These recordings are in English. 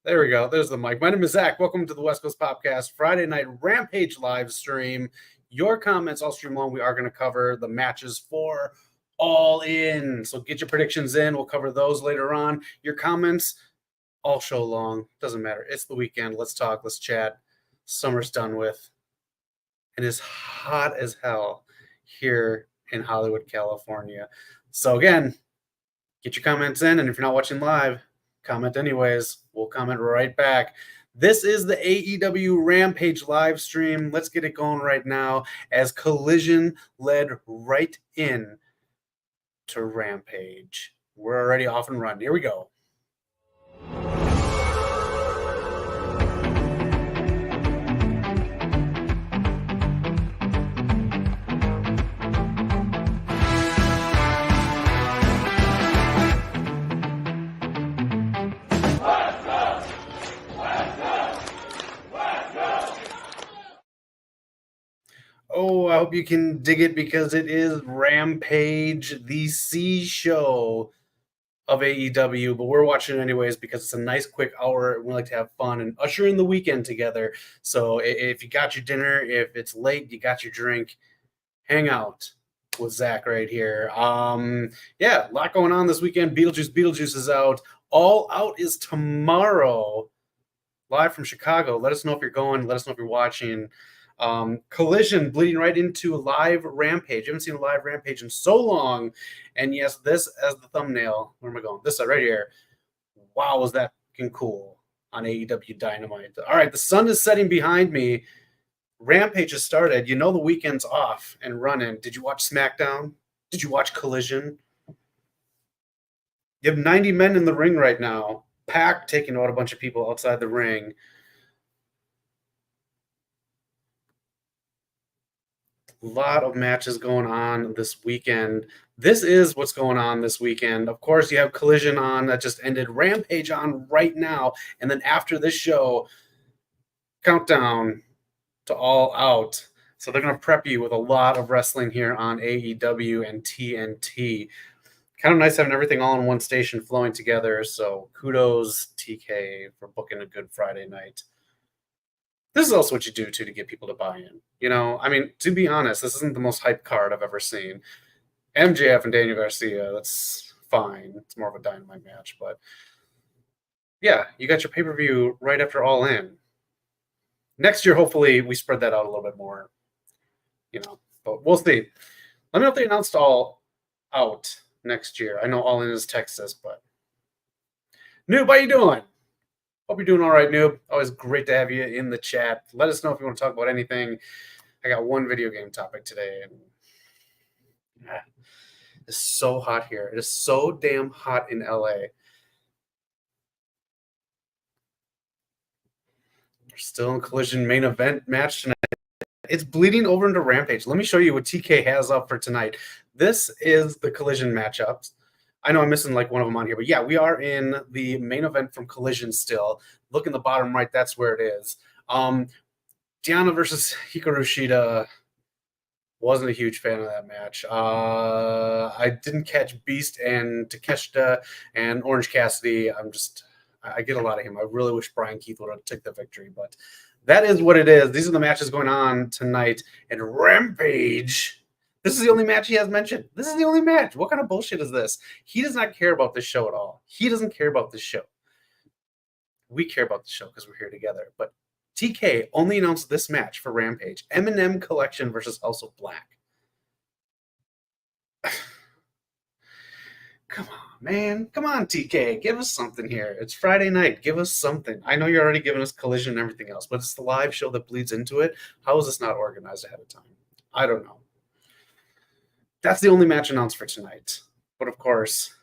There we go. There's the mic. My name is Zach. Welcome to the West Coast Podcast Friday night Rampage live stream. Your comments all stream long. We are going to cover the matches for All In. So get your predictions in. We'll cover those later on. Your comments all show long. Doesn't matter. It's the weekend. Let's talk. Let's chat. Summer's done with. It is hot as hell here in Hollywood, California. So again, get your comments in. And if you're not watching live, comment anyways. We'll comment right back. This is the AEW Rampage live stream. Let's get it going right now as Collision led right in to Rampage. We're already off and running. Here we go. Oh, I hope you can dig it because it is Rampage, the C show of AEW, but we're watching it anyways because it's a nice quick hour. We like to have fun and usher in the weekend together. So if you got your dinner, if it's late, you got your drink, hang out with Zach right here. Yeah, a lot going on this weekend. Beetlejuice is out. All Out is tomorrow, live from Chicago. Let us know if you're going. Let us know if you're watching. Collision bleeding right into a live Rampage. I haven't seen a live Rampage in so long. And yes, this as the thumbnail. Where am I going? This side right here. Wow, was that fucking cool on AEW Dynamite. All right, the sun is setting behind me. Rampage has started. You know the weekend's off and running. Did you watch SmackDown? Did you watch Collision? You have 90 men in the ring right now. Pac taking out a bunch of people outside the ring. A lot of matches going on this weekend. This is what's going on this weekend. Of course, you have Collision on that just ended, Rampage on right now, and then after this show, countdown to All Out. So they're going to prep you with a lot of wrestling here on AEW and TNT. Kind of nice having everything all in one station flowing together. So kudos TK for booking a good Friday night. This is also what you do to get people to buy in. You know, I mean, to be honest, this isn't the most hyped card I've ever seen. MJF and Daniel Garcia, that's fine. It's more of a Dynamite match, but yeah, you got your pay-per-view right after All In. Next year, hopefully, we spread that out a little bit more. You know, but we'll see. Let me know if they announced All Out next year. I know All In is Texas, but Noob, how you doing? Hope you're doing all right, Noob. Always great to have you in the chat. Let us know if you want to talk about anything. I got one video game topic today, and it's so hot here. It is so damn hot in LA. We're still in Collision main event match tonight. It's bleeding over into Rampage. Let me show you what TK has up for tonight. This is the Collision matchups. I know I'm missing like one of them on here, but yeah, we are in the main event from Collision still. Look in the bottom right, that's where it is. Diana versus Hikaru Shida. Wasn't a huge fan of that match. I didn't catch Beast and Takeshita and Orange Cassidy. I get a lot of him. I really wish Brian Keith would have took the victory, but that is what it is. These are the matches going on tonight. And Rampage, this is the only match he has mentioned. This is the only match. What kind of bullshit is this? He does not care about this show at all. He doesn't care about this show. We care about the show because we're here together. But TK only announced this match for Rampage. M&M Collection versus House of Black. Come on, man. Come on, TK. Give us something here. It's Friday night. Give us something. I know you're already giving us Collision and everything else, but it's the live show that bleeds into it. How is this not organized ahead of time? I don't know. That's the only match announced for tonight. But of course,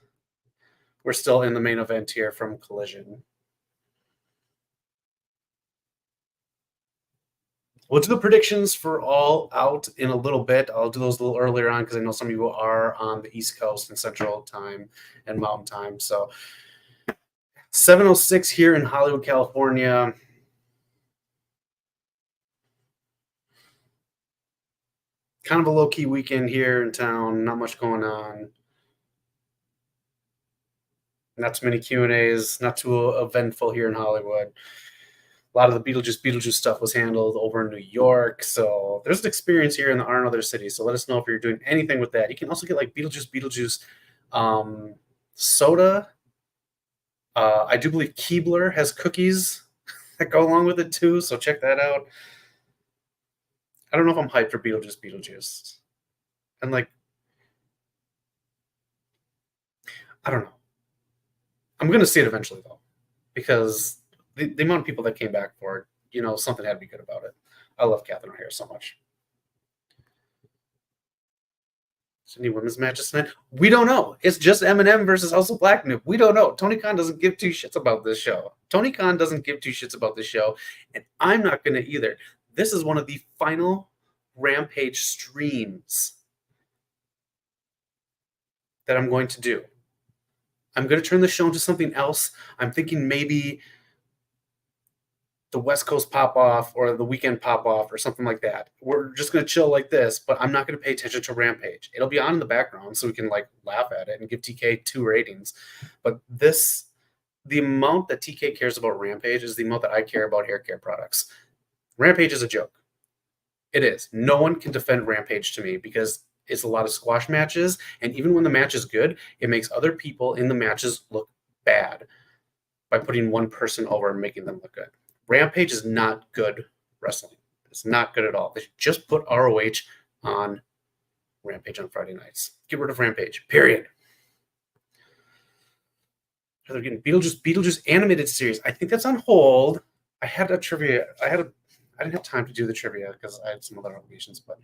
we're still in the main event here from Collision. We'll do the predictions for All Out in a little bit. I'll do those a little earlier on because I know some of you are on the East Coast and Central Time and Mountain Time. So 7:06 here in Hollywood, California. Kind of a low-key weekend here in town. Not much going on. Not too many Q&As, not too eventful here in Hollywood. A lot of the Beetlejuice stuff was handled over in New York. So there's an experience here, and there are in other cities. So let us know if you're doing anything with that. You can also get like Beetlejuice soda. I do believe Keebler has cookies that go along with it too. So check that out. I don't know if I'm hyped for Beetlejuice. And like, I don't know. I'm going to see it eventually though, because the amount of people that came back for it, something had to be good about it. I love Catherine O'Hara so much. Any women's matches tonight? We don't know. It's just Eminem versus House of Black. We don't know. Tony Khan doesn't give two shits about this show. Tony Khan doesn't give two shits about this show, and I'm not going to either. This is one of the final Rampage streams that I'm going to do. I'm going to turn the show into something else. I'm thinking maybe the West Coast pop off or the weekend pop off or something like that. We're just going to chill like this, but I'm not going to pay attention to Rampage. It'll be on in the background so we can like laugh at it and give TK 2 ratings. But the amount that TK cares about Rampage is the amount that I care about hair care products. Rampage is a joke. It is. No one can defend Rampage to me because it's a lot of squash matches. And even when the match is good, it makes other people in the matches look bad by putting one person over and making them look good. Rampage is not good wrestling. It's not good at all. They should just put ROH on Rampage on Friday nights. Get rid of Rampage, period. They're getting Beetlejuice animated series. I think that's on hold. I had a trivia. I didn't have time to do the trivia because I had some other obligations, but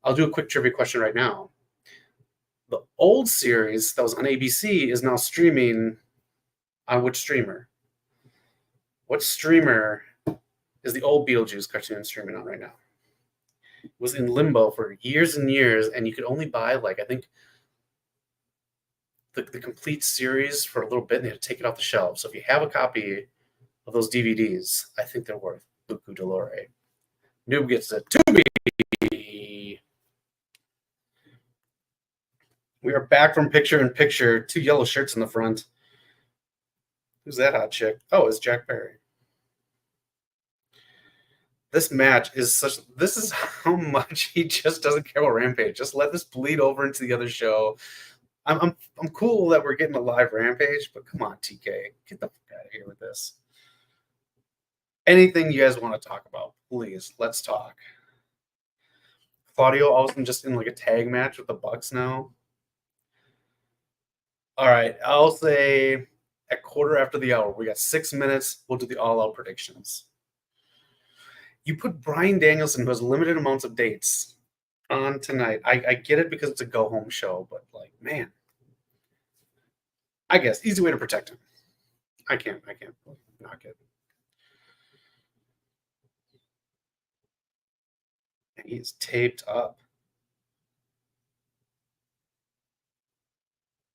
I'll do a quick trivia question right now. The old series that was on ABC is now streaming on which streamer? What streamer is the old Beetlejuice cartoon streaming on right now? It was in limbo for years and years, and you could only buy, like, I think, the complete series for a little bit, and they had to take it off the shelf. So if you have a copy of those DVDs, I think they're worth Buku Dolore. Noob gets a Tubi. We are back from picture in picture. 2 yellow shirts in the front. Who's that hot chick? Oh, it's Jack Perry. This match is this is how much he just doesn't care about Rampage. Just let this bleed over into the other show. I'm cool that we're getting a live Rampage, but come on, TK, get the fuck out of here with this. Anything you guys want to talk about, please, let's talk. Claudio Austin just in like a tag match with the Bucks now. All right, I'll say at quarter after the hour, we got 6 minutes. We'll do the all-out predictions. You put Bryan Danielson, who has limited amounts of dates, on tonight. I get it because it's a go-home show, but like, man, I guess easy way to protect him. I can't knock it. He's taped up.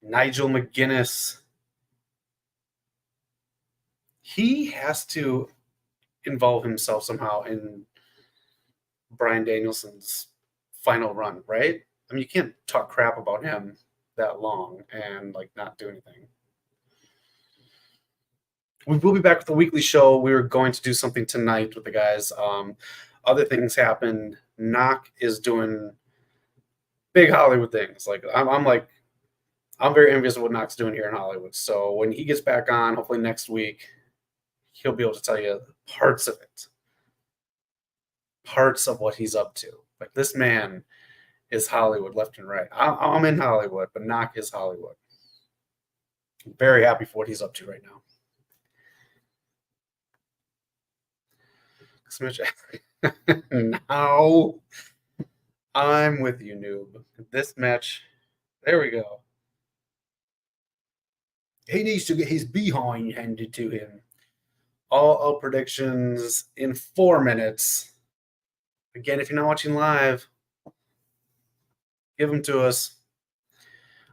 Nigel McGuinness. He has to involve himself somehow in Bryan Danielson's final run, right? I mean, you can't talk crap about him that long and like not do anything. We will be back with the weekly show. We were going to do something tonight with the guys. Other things happened. Knock is doing big Hollywood things. Like I'm very envious of what Knock's doing here in Hollywood. So when he gets back on, hopefully next week, he'll be able to tell you parts of it, parts of what he's up to. Like this man is Hollywood left and right. I'm in Hollywood, but Knock is Hollywood. I'm very happy for what he's up to right now. Now I'm with you, noob. This match, there we go. He needs to get his behind handed to him. All predictions in 4 minutes. Again, if you're not watching live, give them to us.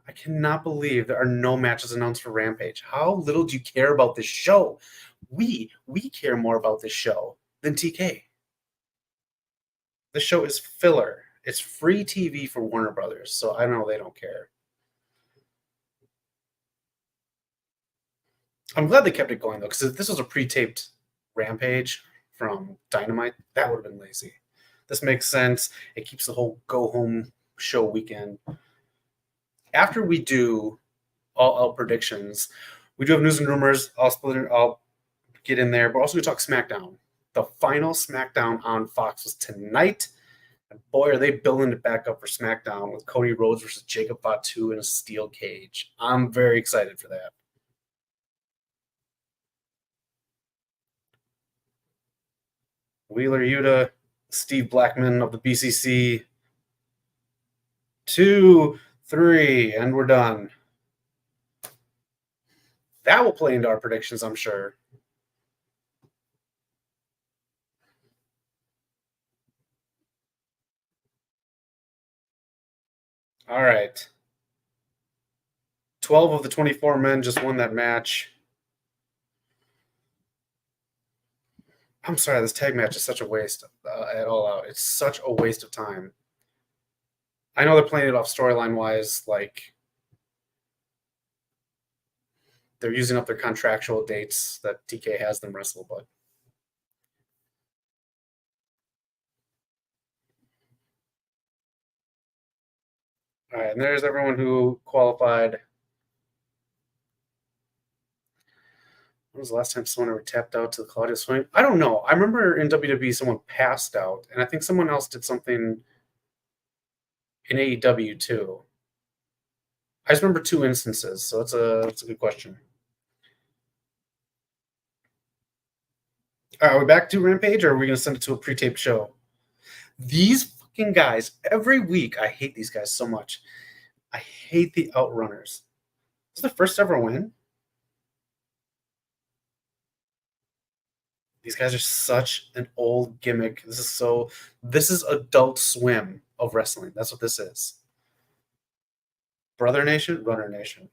I cannot believe there are no matches announced for Rampage. How little do you care about this show? We care more about this show than TK. This show is filler. It's free TV for Warner Brothers, so I know they don't care. I'm glad they kept it going though, because if this was a pre-taped Rampage from Dynamite, that would have been lazy. This makes sense. It keeps the whole go home show weekend. After we do all out predictions, we do have news and rumors. I'll get in there, but we're also going to talk SmackDown. The final SmackDown on Fox was tonight. And boy, are they building it back up for SmackDown with Cody Rhodes versus Jacob Fatu in a steel cage. I'm very excited for that. Wheeler Yuta, Steve Blackman of the BCC. 2, 3, and we're done. That will play into our predictions, I'm sure. All right. 12 of the 24 men just won that match. I'm sorry, this tag match is such a waste at All Out. It's such a waste of time. I know they're playing it off storyline wise, like they're using up their contractual dates that TK has them wrestle, but all right, and there's everyone who qualified. When was the last time someone ever tapped out to the Claudia swing? I don't know. I remember in WWE someone passed out, and I think someone else did something in AEW too. I just remember two instances, so it's a good question. All right, are we back to Rampage, or are we going to send it to a pre-taped show? These fucking guys, every week, I hate these guys so much. I hate the Outrunners. Is this the first ever win? These guys are such an old gimmick. This is Adult Swim of wrestling. That's what this is. Brother Nation, Runner Nation.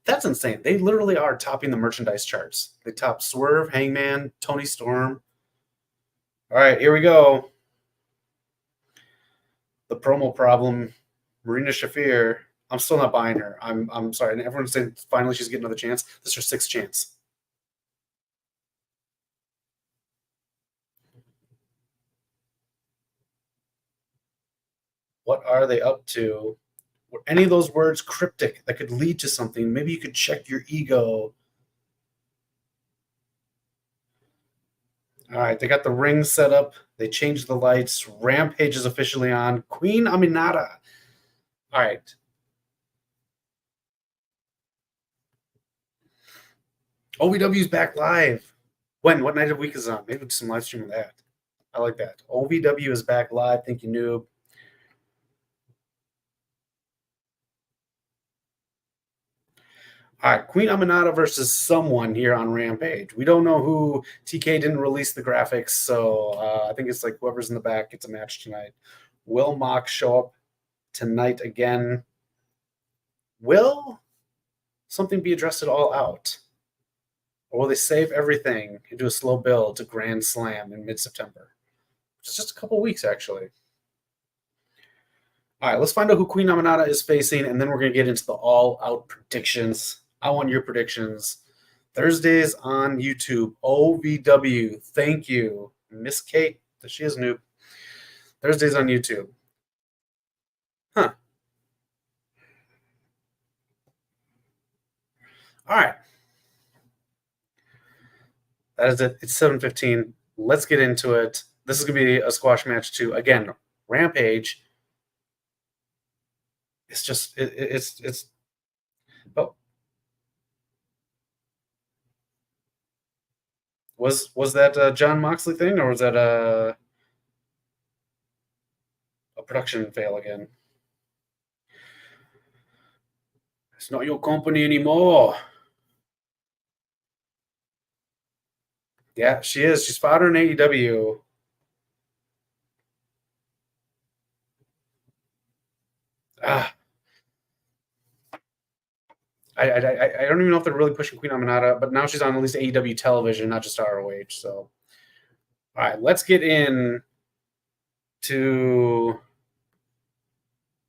That's insane. They literally are topping the merchandise charts. They top Swerve, Hangman, Tony Storm. All right, here we go. The promo problem. Marina Shafir. I'm still not buying her. I'm sorry. And everyone's saying finally she's getting another chance. This is her sixth chance. What are they up to? Were any of those words cryptic that could lead to something? Maybe you could check your ego. All right, they got the ring set up. They changed the lights. Rampage is officially on. Queen Aminata. All right. OVW's back live. When? What night of the week is it on? Maybe we'll do some live stream of that. I like that. OVW is back live. Thank you, noob. All right, Queen Aminata versus someone here on Rampage. We don't know who. TK didn't release the graphics, so I think it's like whoever's in the back gets a match tonight. Will Mox show up tonight again? Will something be addressed at All Out? Or will they save everything and do a slow build to Grand Slam in mid-September? It's just a couple weeks, actually. All right, let's find out who Queen Aminata is facing, and then we're going to get into the all-out predictions. I want your predictions. Thursdays on YouTube, OVW. Thank you, Miss Kate. She is new. Thursdays on YouTube. Huh. All right. That is it. It's 7:15. Let's get into it. This is going to be a squash match too. Again, Rampage. It's just it's. Oh, was that a John Moxley thing, or was that a production fail again? It's not your company anymore. Yeah, she is. She's fought her in AEW. Ah, I don't even know if they're really pushing Queen Aminata, but now she's on at least AEW television, not just ROH. So, all right, let's get in to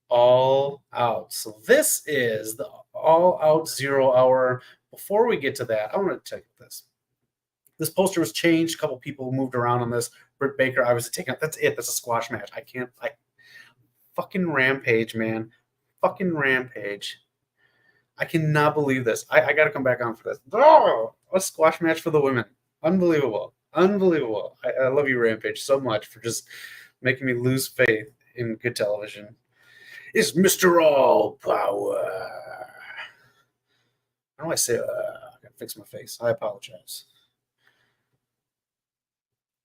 All Out. So this is the All Out 0 Hour before we get to that, I want to tell you this. This poster was changed. A couple people moved around on this. Britt Baker, I was taking. That's it. That's a squash match. I can't. Fucking Rampage, man. Fucking Rampage. I cannot believe this. I got to come back on for this. Oh, a squash match for the women. Unbelievable. Unbelievable. I love you, Rampage, so much for just making me lose faith in good television. It's Mr. All Power. How do I say, I gotta fix my face. I apologize.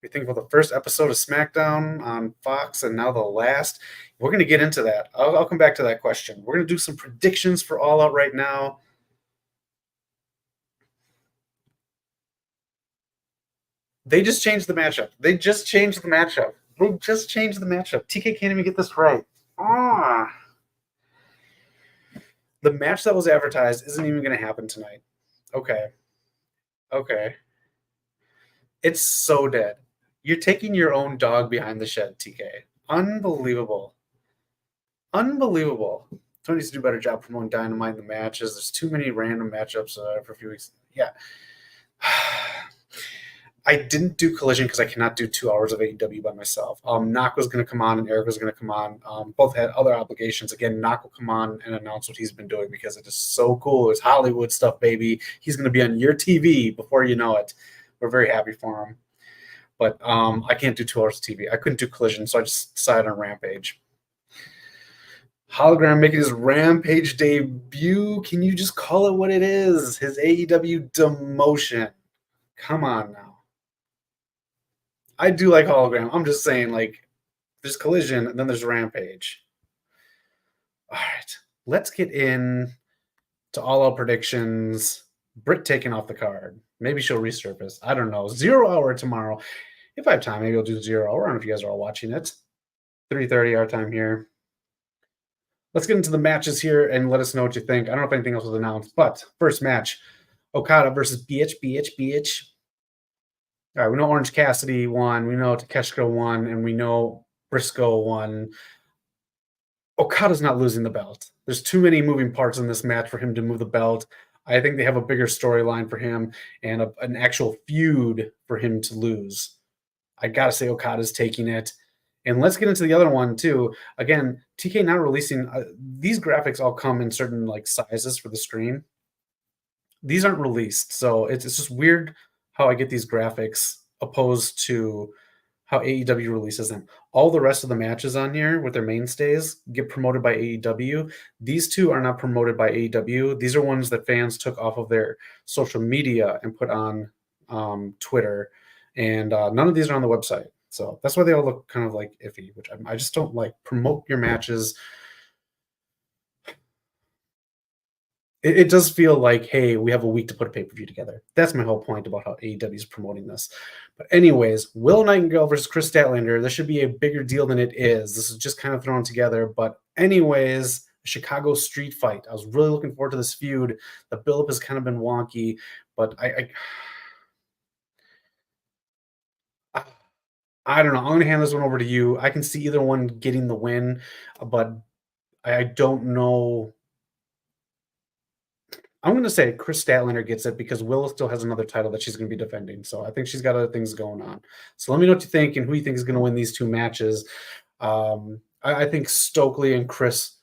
We think about the first episode of SmackDown on Fox and now the last. We're going to get into that. I'll come back to that question. We're going to do some predictions for All Out right now. They just changed the matchup. TK can't even get this right. The match that was advertised isn't even going to happen tonight. Okay. It's so dead. You're taking your own dog behind the shed, TK. Unbelievable. Tony needs to do a better job promoting Dynamite in the matches. There's too many random matchups for a few weeks. Yeah. I didn't do Collision because I cannot do 2 hours of AEW by myself. Knock was going to come on and Eric was going to come on. Both had other obligations. Again, Knock will come on and announce what he's been doing because it is so cool. It's Hollywood stuff, baby. He's going to be on your TV before you know it. We're very happy for him. But I can't do 2 hours of TV. I couldn't do Collision, so I just decided on Rampage. Hologram making his Rampage debut. Can you just call it what it is? His AEW demotion. Come on now. I do like Hologram. I'm just saying, there's Collision, and then there's Rampage. All right. Let's get in to All Out predictions. Britt taken off the card. Maybe she'll resurface. I don't know. 0 hour tomorrow. If I have time, maybe I'll do 0 hour. I don't know if you guys are all watching it. 3:30 our time here. Let's get into the matches here and let us know what you think. I don't know if anything else was announced, but first match, Okada versus BH. All right, we know Orange Cassidy won. We know Takeshita won, and we know Briscoe won. Okada's not losing the belt. There's too many moving parts in this match for him to move the belt. I think they have a bigger storyline for him and an actual feud for him to lose. I got to say Okada's taking it. And let's get into the other one, too. Again, TK not releasing these graphics all come in certain sizes for the screen. These aren't released, so it's just weird how I get these graphics opposed to how AEW releases them. All the rest of the matches on here with their mainstays get promoted by AEW. These two are not promoted by AEW. These are ones that fans took off of their social media and put on Twitter. And none of these are on the website. So that's why they all look kind of iffy, which I just don't like. Promote your matches. It does feel like, hey, we have a week to put a pay-per-view together. That's my whole point about how AEW is promoting this. But anyways, Will Nightingale versus Chris Statlander. This should be a bigger deal than it is. This is just kind of thrown together. But anyways, Chicago street fight. I was really looking forward to this feud. The build-up has kind of been wonky, but I don't know. I'm going to hand this one over to you. I can see either one getting the win, but I don't know. I'm going to say Chris Statlander gets it because Willow still has another title that she's going to be defending. So I think she's got other things going on. So let me know what you think and who you think is going to win these two matches. I think Stokely and Chris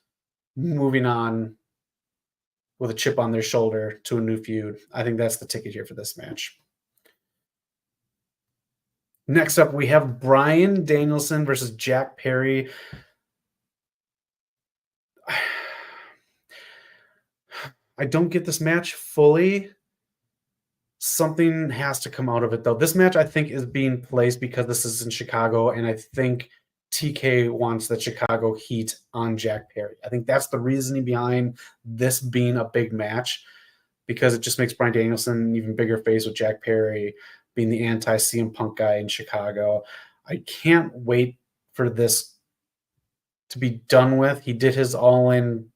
moving on with a chip on their shoulder to a new feud. I think that's the ticket here for this match. Next up, we have Bryan Danielson versus Jack Perry. I don't get this match fully. Something has to come out of it, though. This match, I think, is being placed because this is in Chicago, and I think TK wants the Chicago heat on Jack Perry. I think that's the reasoning behind this being a big match, because it just makes Bryan Danielson an even bigger face with Jack Perry being the anti-CM Punk guy in Chicago. I can't wait for this to be done with. He did his all-in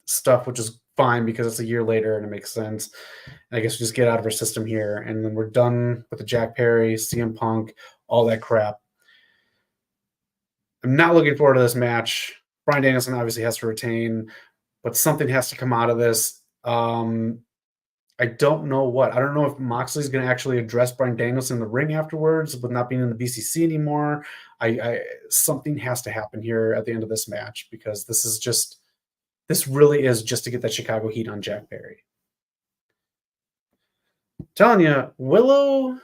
stuff, which is fine because it's a year later and it makes sense. And I guess we just get out of our system here, and then we're done with the Jack Perry, CM Punk, all that crap. I'm not looking forward to this match. Bryan Danielson obviously has to retain, but something has to come out of this. I don't know what. I don't know if Moxley's going to actually address Bryan Danielson in the ring afterwards with not being in the BCC anymore. I something has to happen here at the end of this match because this really is just to get that Chicago heat on Jack Perry. I'm telling you, Willow,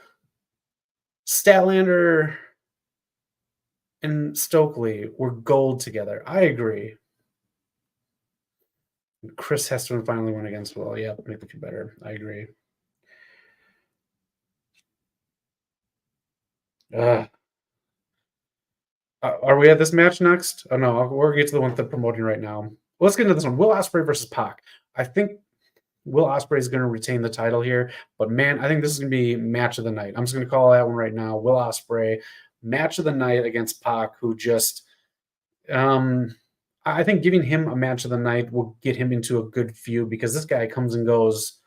Statlander, and Stokely were gold together. I agree. Chris Heston finally went against Willow. Yeah, make the feel better. I agree. Are we at this match next? Oh no, we're gonna get to the one they're promoting right now. Well, let's get into this one. Will Ospreay versus Pac. I think Will Ospreay is going to retain the title here, but man, I think this is going to be match of the night. I'm just going to call that one right now. Will Ospreay, match of the night against Pac, who just, I think giving him a match of the night will get him into a good feud because this guy comes and goes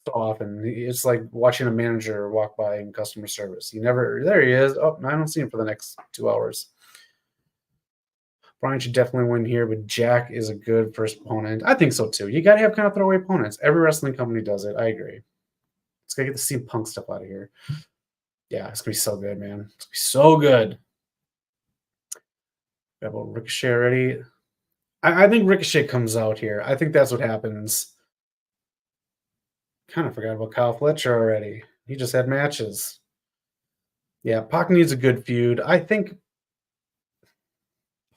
so often. It's like watching a manager walk by in customer service. There he is. Oh, I don't see him for the next 2 hours. Bryan should definitely win here, but Jack is a good first opponent. I think so too. You got to have kind of throwaway opponents. Every wrestling company does it. I agree. Let's gotta get the CM Punk stuff out of here. Yeah, it's gonna be so good, man. It's gonna be so good. Got about Ricochet already. I think Ricochet comes out here. I think that's what happens. Kind of forgot about Kyle Fletcher already. He just had matches. Yeah, Pac needs a good feud. I think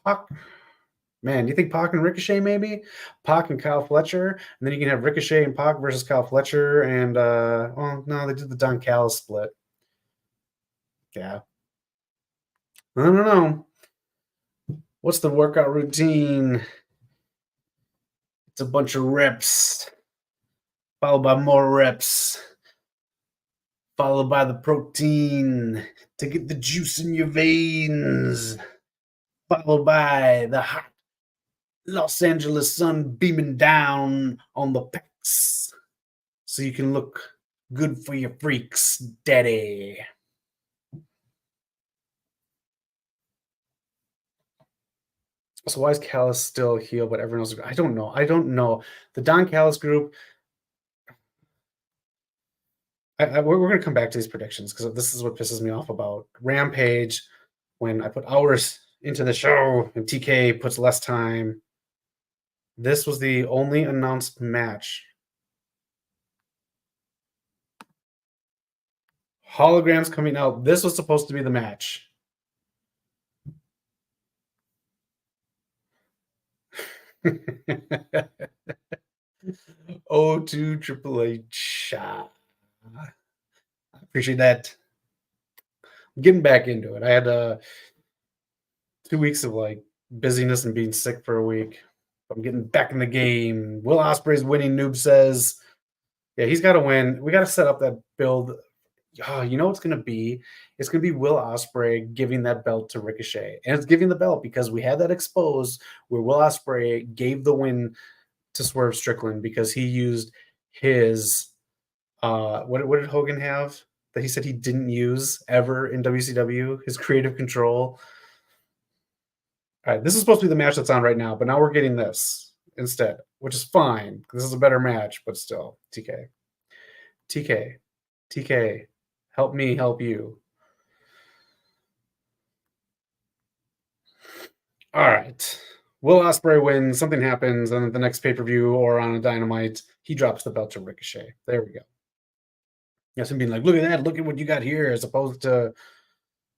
Pac. Man, you think Pac and Ricochet maybe? Pac and Kyle Fletcher, and then you can have Ricochet and Pac versus Kyle Fletcher, and well, no, they did the Don Callis split. Yeah, I don't know. What's the workout routine? It's a bunch of reps, followed by more reps, followed by the protein to get the juice in your veins, followed by the hot Los Angeles sun beaming down on the pecs so you can look good for your freaks, daddy. So why is Callis still a heel, but everyone else? I don't know. I don't know. The Don Callis group. We're going to come back to these predictions because this is what pisses me off about Rampage. When I put hours into the show and TK puts less time. This was the only announced match. Holograms coming out. This was supposed to be the match. Oh, to Triple H. I appreciate that. I'm getting back into it. I had 2 weeks of like busyness and being sick for a week. I'm getting back in the game. Will Ospreay's winning. Noob says, yeah, he's got to win. We got to set up that build. Oh, you know what's going to be? It's going to be Will Ospreay giving that belt to Ricochet. And it's giving the belt because we had that exposed where Will Ospreay gave the win to Swerve Strickland because he used his what did Hogan have that he said he didn't use ever in WCW? His creative control. All right, this is supposed to be the match that's on right now, but now we're getting this instead, which is fine. This is a better match, but still, TK, help me help you. All right. Will Ospreay wins, something happens, and at the next pay-per-view or on a Dynamite, he drops the belt to Ricochet. There we go. Yes, him being like, look at that, look at what you got here, as opposed to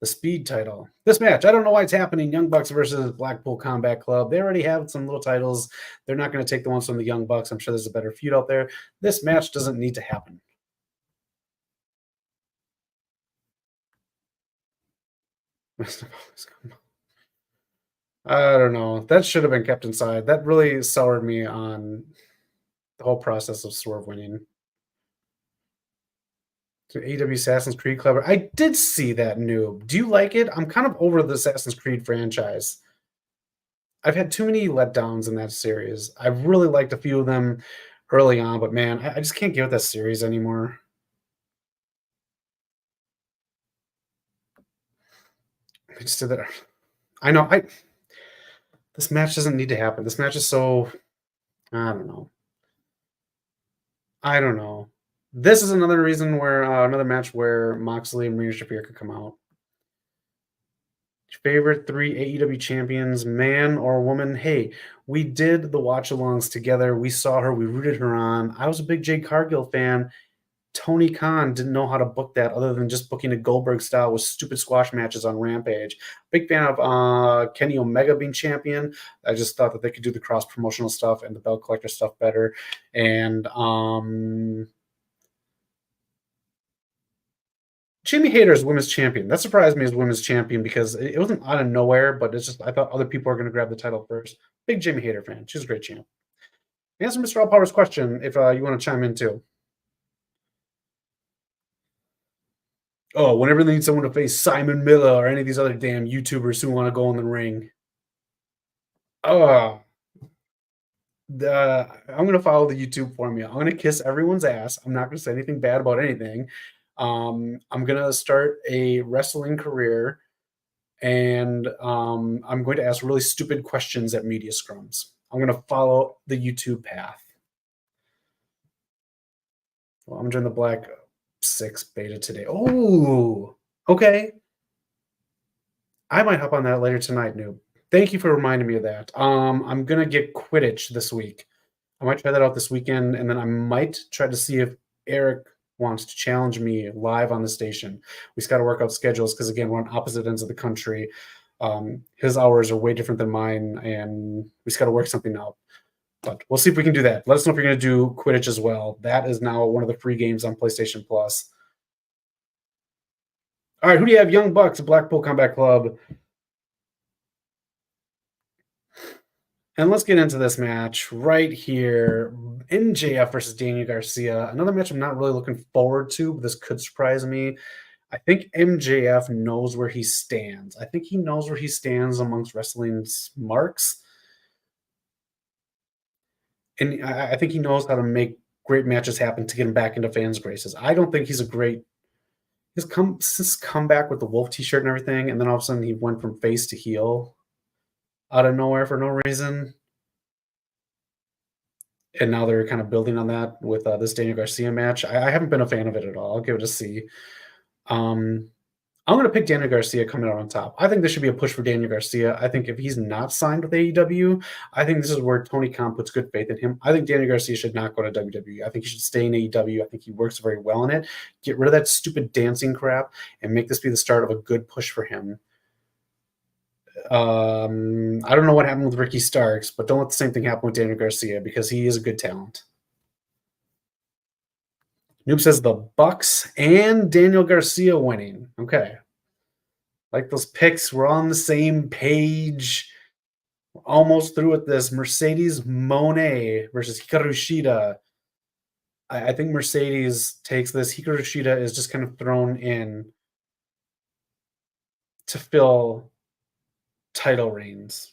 the Speed title. This match, I don't know why it's happening. Young Bucks versus Blackpool Combat Club. They already have some little titles. They're not going to take the ones from the Young Bucks. I'm sure there's a better feud out there. This match doesn't need to happen. I don't know. That should have been kept inside. That really soured me on the whole process of Swerve winning. To AEW Assassin's Creed Club. I did see that, Noob. Do you like it? I'm kind of over the Assassin's Creed franchise. I've had too many letdowns in that series. I've really liked a few of them early on, but man, I just can't get with that series anymore. I just did that. I know. This match doesn't need to happen. This match is so. I don't know. This is another reason where another match where Moxley and Rhea Shafir could come out. Favorite three AEW champions, man or woman? Hey, we did the watch alongs together. We saw her, we rooted her on. I was a big Jade Cargill fan. Tony Khan didn't know how to book that other than just booking a Goldberg style with stupid squash matches on Rampage. Big fan of Kenny Omega being champion. I just thought that they could do the cross promotional stuff and the belt collector stuff better. And Jamie Hayter's women's champion. That surprised me as women's champion because it wasn't out of nowhere, but it's just I thought other people were going to grab the title first. Big Jamie Hayter fan. She's a great champ. Answer Mr. Allpower's question if you want to chime in too. Oh, whenever they need someone to face Simon Miller or any of these other damn YouTubers who want to go in the ring. Oh, I'm going to follow the YouTube formula. I'm going to kiss everyone's ass. I'm not going to say anything bad about anything. I'm going to start a wrestling career and I'm going to ask really stupid questions at media scrums. I'm going to follow the YouTube path. Well, I'm doing the Black 6 beta today. Oh, okay. I might hop on that later tonight, Noob. Thank you for reminding me of that. I'm gonna get Quidditch this week. I might try that out this weekend, and then I might try to see if Eric wants to challenge me live on the station. We just got to work out schedules because again, we're on opposite ends of the country. His hours are way different than mine, and we just got to work something out. But we'll see if we can do that. Let us know if you're going to do Quidditch as well. That is now one of the free games on PlayStation Plus. All right, who do you have? Young Bucks, Blackpool Combat Club. And let's get into this match right here. MJF versus Daniel Garcia. Another match I'm not really looking forward to, but this could surprise me. I think MJF knows where he stands. I think he knows where he stands amongst wrestling's marks. And I think he knows how to make great matches happen to get him back into fans' graces. I don't think he's a great. He's come back with the Wolf t-shirt and everything, and then all of a sudden he went from face to heel out of nowhere for no reason. And now they're kind of building on that with this Daniel Garcia match. I haven't been a fan of it at all. I'll give it a C. I'm going to pick Daniel Garcia coming out on top. I think this should be a push for Daniel Garcia. I think if he's not signed with AEW, I think this is where Tony Khan puts good faith in him. I think Daniel Garcia should not go to WWE. I think he should stay in AEW. I think he works very well in it. Get rid of that stupid dancing crap and make this be the start of a good push for him. I don't know what happened with Ricky Starks, but don't let the same thing happen with Daniel Garcia because he is a good talent. Noob says the Bucks and Daniel Garcia winning. Okay. Like those picks, we're on the same page. We're almost through with this. Mercedes Moné versus Hikaru Shida. I think Mercedes takes this. Hikaru Shida is just kind of thrown in to fill title reigns.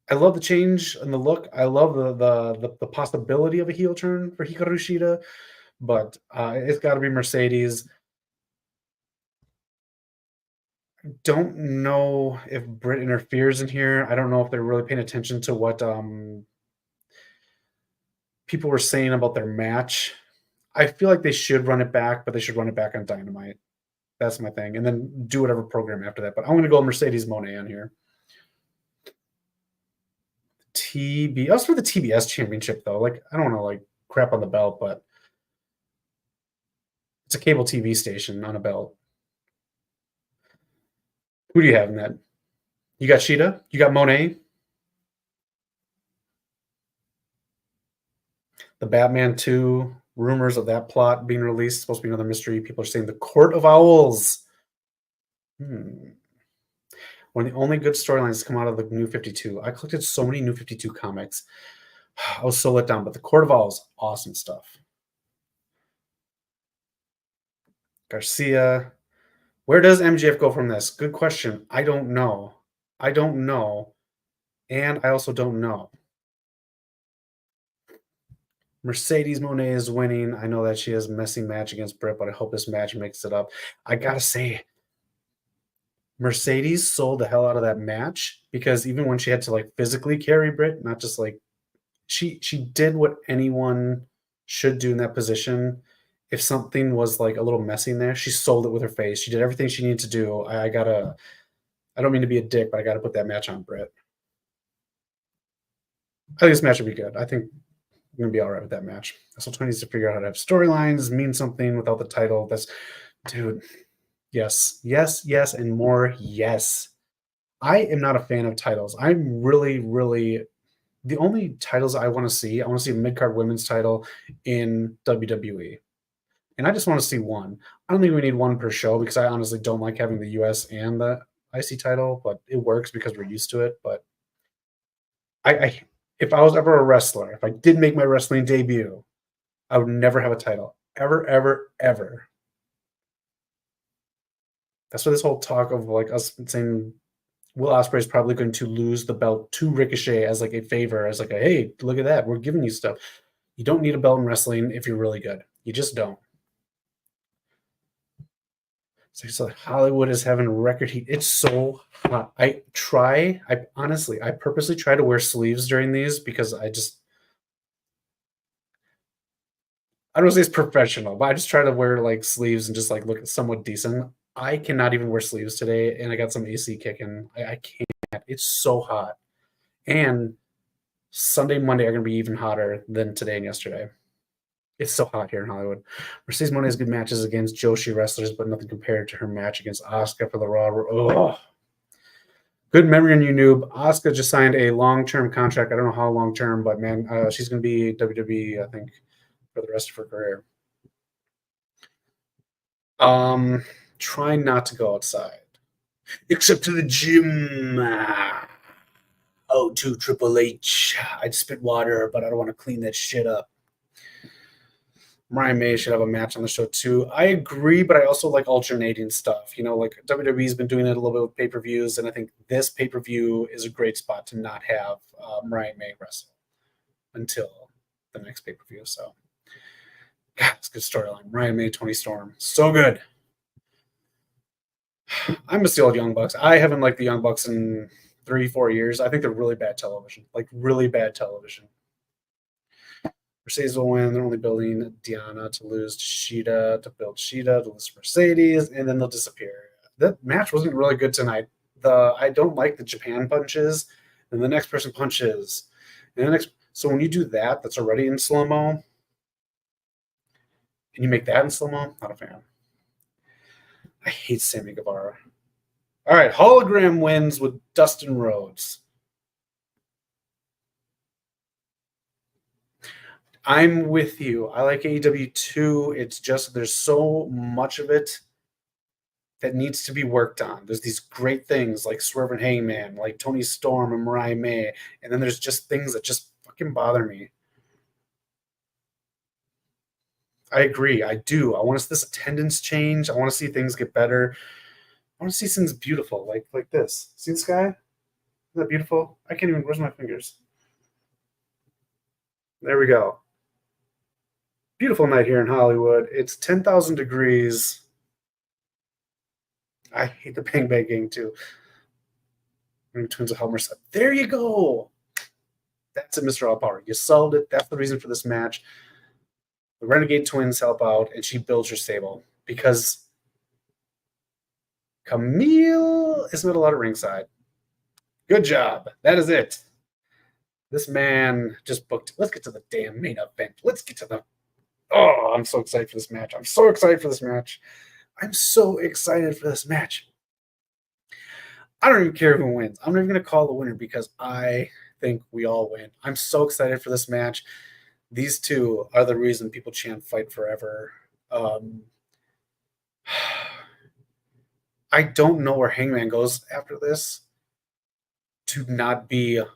I love the change in the look. I love the possibility of a heel turn for Hikaru Shida, but it's got to be Mercedes. Don't know if Britt interferes in here. I don't know if they're really paying attention to what people were saying about their match. I feel like they should run it back, but they should run it back on Dynamite. That's my thing. And then do whatever program after that. But I'm going to go Mercedes Moné on here. I was for the TBS championship, though. Like, I don't want to, like, crap on the belt, but it's a cable TV station on a belt. Who do you have in that? You got Shida? You got Monet? The Batman 2, rumors of that plot being released. Supposed to be another mystery. People are saying the Court of Owls. One of the only good storylines to come out of the New 52. I collected so many New 52 comics. I was so let down, but the Court of Owls, awesome stuff. Garcia. Where does MJF go from this? Good question. I don't know. And I also don't know. Mercedes Moné is winning. I know that she has a messy match against Britt, but I hope this match makes it up. I gotta say, Mercedes sold the hell out of that match because even when she had to like physically carry Britt, not just like she did what anyone should do in that position. If something was like a little messy in there, she sold it with her face. She did everything she needed to do. I gotta. I don't mean to be a dick, but I gotta put that match on Britt. I think this match would be good. I think I'm gonna be all right with that match. So Tony needs to figure out how to have storylines, mean something without the title. That's, dude. Yes, yes, yes, and more. Yes. I am not a fan of titles. I'm really, really the only titles I want to see a mid card women's title in WWE, and I just want to see one. I don't think we need one per show because I honestly don't like having the US and the IC title, but it works because we're used to it. But I if I was ever a wrestler, if I did make my wrestling debut, I would never have a title ever, ever, ever. That's why this whole talk of like us saying Will Ospreay is probably going to lose the belt to Ricochet as like a favor, as like a hey, look at that, we're giving you stuff. You don't need a belt in wrestling if you're really good. You just don't. So Hollywood is having record heat. It's so hot. I honestly, I purposely try to wear sleeves during these because I don't want to say it's professional, but I just try to wear like sleeves and just like look somewhat decent. I cannot even wear sleeves today, and I got some AC kicking. I can't. It's so hot. And Sunday, Monday are going to be even hotter than today and yesterday. It's so hot here in Hollywood. Mercedes Moné has good matches against Joshi wrestlers, but nothing compared to her match against Asuka for the Raw. Oh, good memory on you, noob. Asuka just signed a long-term contract. I don't know how long-term, but man, she's going to be WWE, I think, for the rest of her career. Try not to go outside, except to the gym. Oh, to Triple H. I'd spit water, but I don't want to clean that shit up. Ryan May should have a match on the show too. I agree, but I also like alternating stuff. You know, like WWE's been doing it a little bit with pay-per-views, and I think this pay-per-view is a great spot to not have Ryan May wrestle until the next pay-per-view. So, God, it's a good storyline. Ryan May, Tony Storm, so good. I miss the old Young Bucks. I haven't liked the Young Bucks in 3, 4 years. I think they're really bad television, like really bad television. Mercedes will win. They're only building Diana to lose to Sheeta, to build Sheeta to lose Mercedes, and then they'll disappear. That match wasn't really good tonight. I don't like the Japan punches, and the next person punches, and the next. So when you do that, that's already in slow mo, and you make that in slow mo. Not a fan. I hate Sammy Guevara. All right, hologram wins with Dustin Rhodes. I'm with you. I like AEW too. It's just there's so much of it that needs to be worked on. There's these great things like Swerve and Hangman, like Tony Storm and Mariah May, and then there's just things that just fucking bother me. I agree. I do. I want to see this attendance change. I want to see things get better. I want to see things beautiful, like this. See the sky? Isn't that beautiful? I can't even. Where's my fingers? There we go. Beautiful night here in Hollywood. It's 10,000 degrees. I hate the Bang Bang game too. Twins of Helmer said, there you go. That's it, Mr. All Power. You sold it. That's the reason for this match. The Renegade Twins help out, and she builds her stable because Camille is not allowed at ringside. Good job. That is it. This man just booked. Let's get to the damn main event. Let's get to the. Oh, I'm so excited for this match. I'm so excited for this match. I'm so excited for this match. I don't even care who wins. I'm not even going to call the winner because I think we all win. I'm so excited for this match. These two are the reason people chant "Fight Forever." I don't know where Hangman goes after this to not be a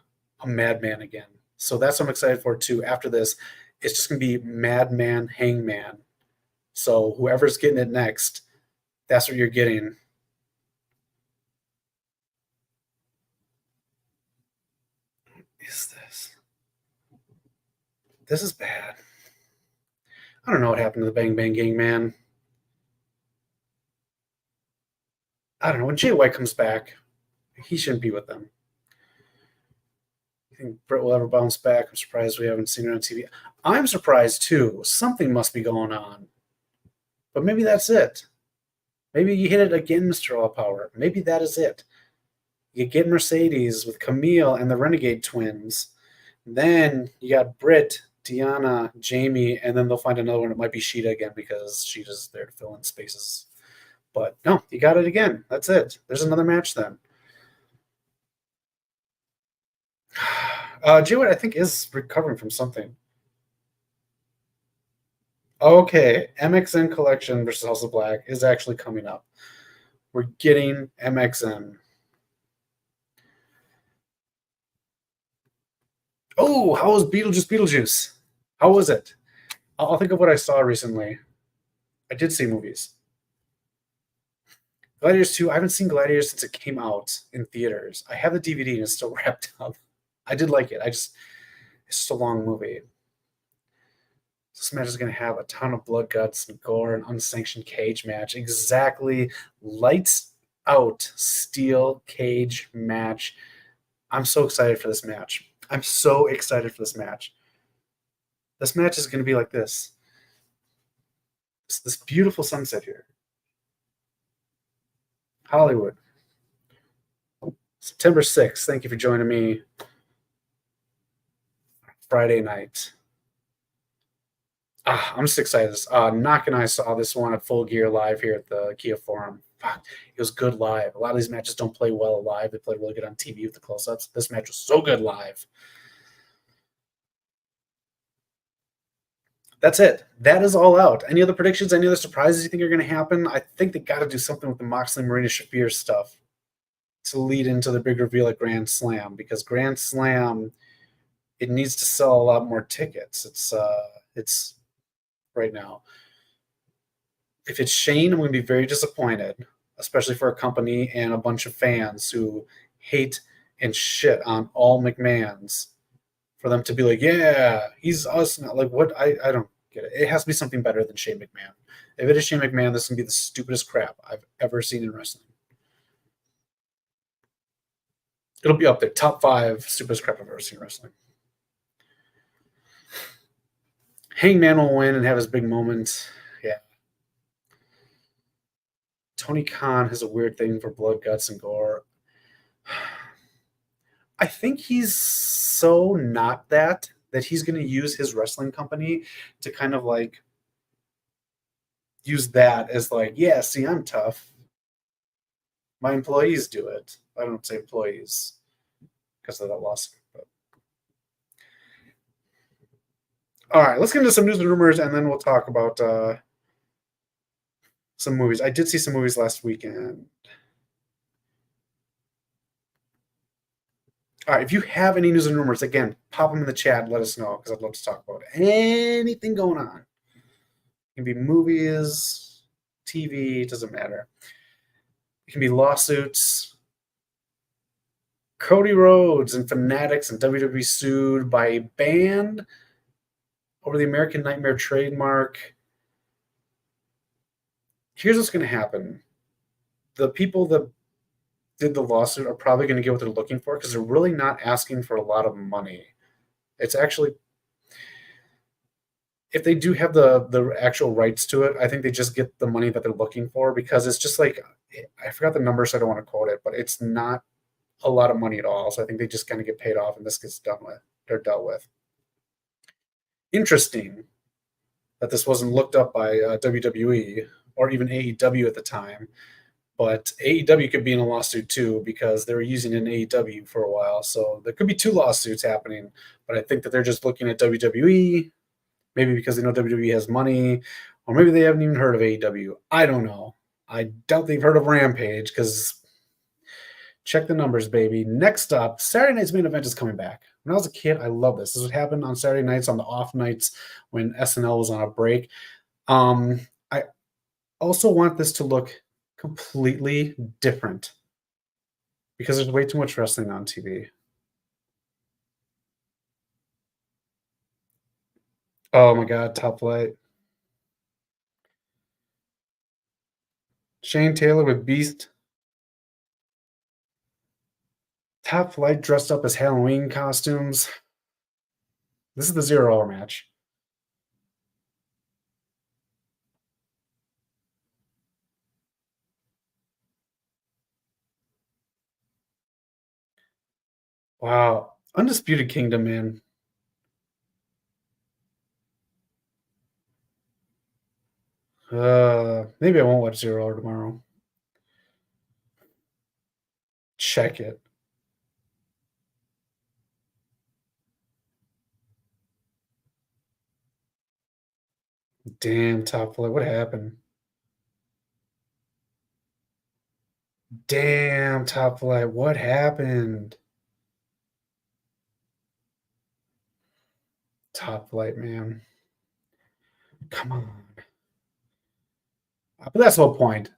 madman again. So that's what I'm excited for too. After this, it's just going to be Madman Hangman. So whoever's getting it next, that's what you're getting. Is this? This is bad. I don't know what happened to the Bang Bang Gang, man. I don't know. When Jay White comes back, he shouldn't be with them. think Britt will ever bounce back. I'm surprised we haven't seen her on TV. I'm surprised too. Something must be going on. But maybe that's it. Maybe you hit it again, Mr. All Power. Maybe that is it. You get Mercedes with Camille and the Renegade Twins. Then you got Britt, Deanna, Jamie, and then they'll find another one. It might be Sheeta again because Sheeta's there to fill in spaces. But no, you got it again. That's it. There's another match then. Jay White, I think, is recovering from something. Okay, MXN Collection versus House of Black is actually coming up. We're getting MXN. Oh, how was Beetlejuice? How was it? I'll think of what I saw recently. I did see movies. Gladiators 2, I haven't seen Gladiators since it came out in theaters. I have the DVD and it's still wrapped up. I did like it. It's just a long movie. This match is going to have a ton of blood, guts, and gore, and unsanctioned cage match. Exactly. Lights out steel cage match. I'm so excited for this match. I'm so excited for this match. This match is going to be like this. This beautiful sunset here. Hollywood. September 6th. Thank you for joining me. Friday night. I'm just excited. Knock and I saw this one at Full Gear live here at the Kia Forum. Fuck, it was good live. A lot of these matches don't play well live. They play really good on TV with the close-ups. This match was so good live. That's it. That is all out. Any other predictions? Any other surprises you think are going to happen? I think they got to do something with the Moxley Marina Shafir stuff to lead into the big reveal at Grand Slam, because Grand Slam, it needs to sell a lot more tickets. It's right now. If it's Shane, I'm going to be very disappointed, especially for a company and a bunch of fans who hate and shit on all McMahons. For them to be like, yeah, he's us now. Like, what? I don't get it. It has to be something better than Shane McMahon. If it is Shane McMahon, this is going to be the stupidest crap I've ever seen in wrestling. It'll be up there. Top 5 stupidest crap I've ever seen in wrestling. Hangman will win and have his big moment. Yeah. Tony Khan has a weird thing for blood, guts, and gore. I think he's so not that he's going to use his wrestling company to kind of like use that as like, yeah, see, I'm tough. My employees do it. I don't say employees because of that lawsuit. But. All right, let's get into some news and rumors, and then we'll talk about some movies. I did see some movies last weekend. All right, if you have any news and rumors, again, pop them in the chat and let us know, because I'd love to talk about anything going on. It can be movies, TV, it doesn't matter. It can be lawsuits. Cody Rhodes and Fanatics and WWE sued by a band over the American Nightmare trademark. Here's what's going to happen. The people that did the lawsuit are probably going to get what they're looking for, because they're really not asking for a lot of money. It's actually, if they do have the actual rights to it, I think they just get the money that they're looking for, because it's just like, I forgot the number, so I don't want to quote it, but it's not a lot of money at all. So I think they just kind of get paid off and this gets dealt with. Interesting that this wasn't looked up by WWE or even AEW at the time. But AEW could be in a lawsuit too, because they were using an AEW for a while. So there could be 2 lawsuits happening. But I think that they're just looking at WWE, maybe because they know WWE has money, or maybe they haven't even heard of AEW. I don't know. I doubt they've heard of Rampage, because check the numbers, baby. Next up, Saturday night's main event is coming back. When I was a kid, I loved this. This would happen on Saturday nights, on the off nights when SNL was on a break. I also want this to look completely different, because there's way too much wrestling on TV. Oh my God, Top Flight. Shane Taylor with Beast. Top Flight dressed up as Halloween costumes. This is the 0 hour match. Wow. Undisputed Kingdom, man. Maybe I won't watch 0 hour tomorrow. Check it. Damn, Top Flight. What happened? Damn, Top Flight. What happened? Top Flight, man. Come on. But that's the whole point.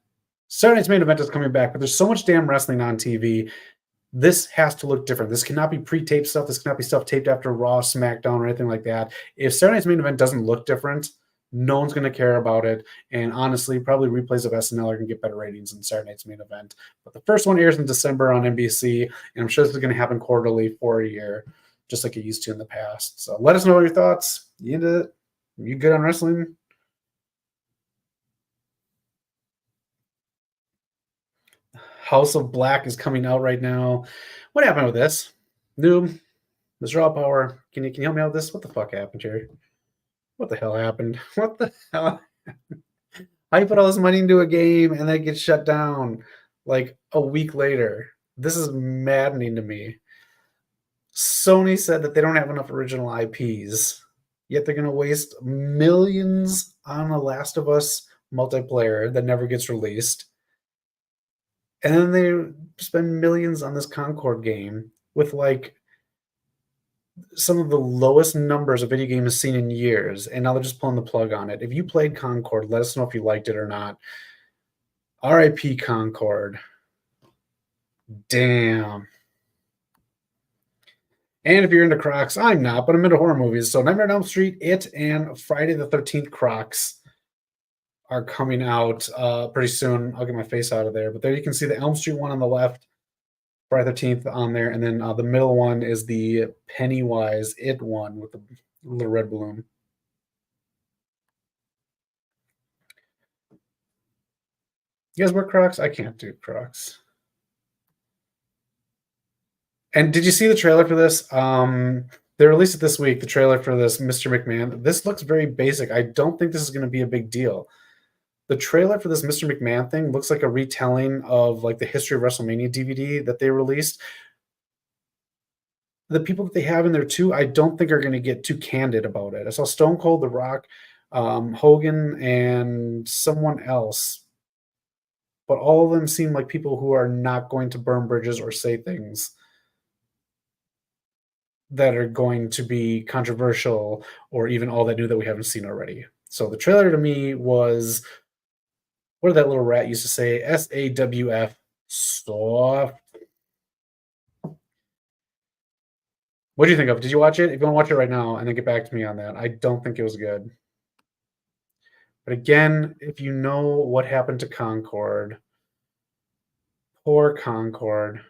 Saturday night's main event is coming back, but there's so much damn wrestling on TV. This has to look different. This cannot be pre-taped stuff. This cannot be stuff taped after Raw, SmackDown, or anything like that. If Saturday night's main event doesn't look different, no one's going to care about it. And honestly, probably replays of SNL are going to get better ratings than Saturday night's main event. But the first one airs in December on NBC, and I'm sure this is going to happen quarterly for a year, just like it used to in the past. So let us know your thoughts. You into it? You good on wrestling? House of Black is coming out right now. What happened with this? Noob, this raw power. Can you help me out with this? What the fuck happened, Jerry? What the hell happened? What the hell? How you put all this money into a game and then it gets shut down like a week later? This is maddening to me. Sony said that they don't have enough original IPs, yet they're going to waste millions on The Last of Us multiplayer that never gets released. And then they spend millions on this Concord game with like some of the lowest numbers a video game has seen in years, and now they're just pulling the plug on it. If you played Concord, let us know if you liked it or not. RIP Concord. Damn. And if you're into Crocs, I'm not, but I'm into horror movies. So Nightmare on Elm Street, It, and Friday the 13th Crocs are coming out pretty soon. I'll get my face out of there. But there you can see the Elm Street one on the left, Friday the 13th on there. And then the middle one is the Pennywise It one with the little red balloon. You guys wear Crocs? I can't do Crocs. And did you see the trailer for this? They released it this week, the trailer for this Mr. McMahon. This looks very basic. I don't think this is going to be a big deal. The trailer for this Mr. McMahon thing looks like a retelling of like the History of WrestleMania DVD that they released. The people that they have in there too, I don't think are going to get too candid about it. I saw Stone Cold, The Rock, Hogan, and someone else, but all of them seem like people who are not going to burn bridges or say things that are going to be controversial or even all that new that we haven't seen already. So the trailer to me was, what did that little rat used to say? SAWF, soft. What do you think of? Did you watch it? If you want to watch it right now and then get back to me on that, I don't think it was good. But again, if you know what happened to Concord, poor Concord.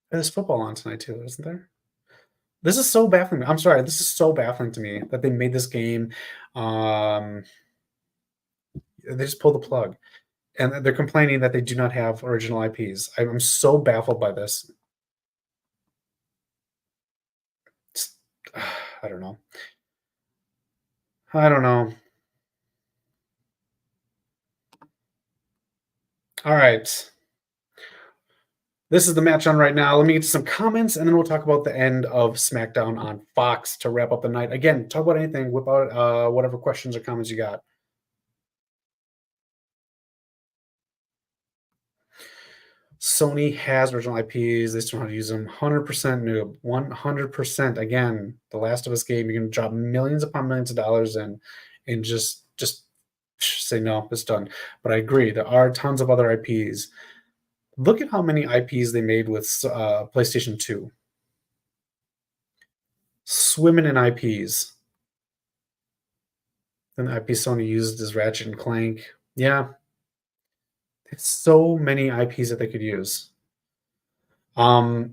There's football on tonight too, isn't there? This is so baffling. I'm sorry. This is so baffling to me that they made this game. They just pulled the plug, and they're complaining that they do not have original IPs. I'm so baffled by this. It's, I don't know. I don't know. All right. This is the match on right now. Let me get to some comments, and then we'll talk about the end of SmackDown on Fox to wrap up the night. Again, talk about anything. Whip out whatever questions or comments you got. Sony has original IPs. They just don't know how to use them. 100% noob. 100%. Again, The Last of Us game, you're going to drop millions upon millions of dollars in and just say, no, it's done. But I agree. There are tons of other IPs. Look at how many IPs they made with PlayStation 2. Swimming in IPs. And the IP Sony used is Ratchet and Clank. Yeah. It's so many IPs that they could use. I,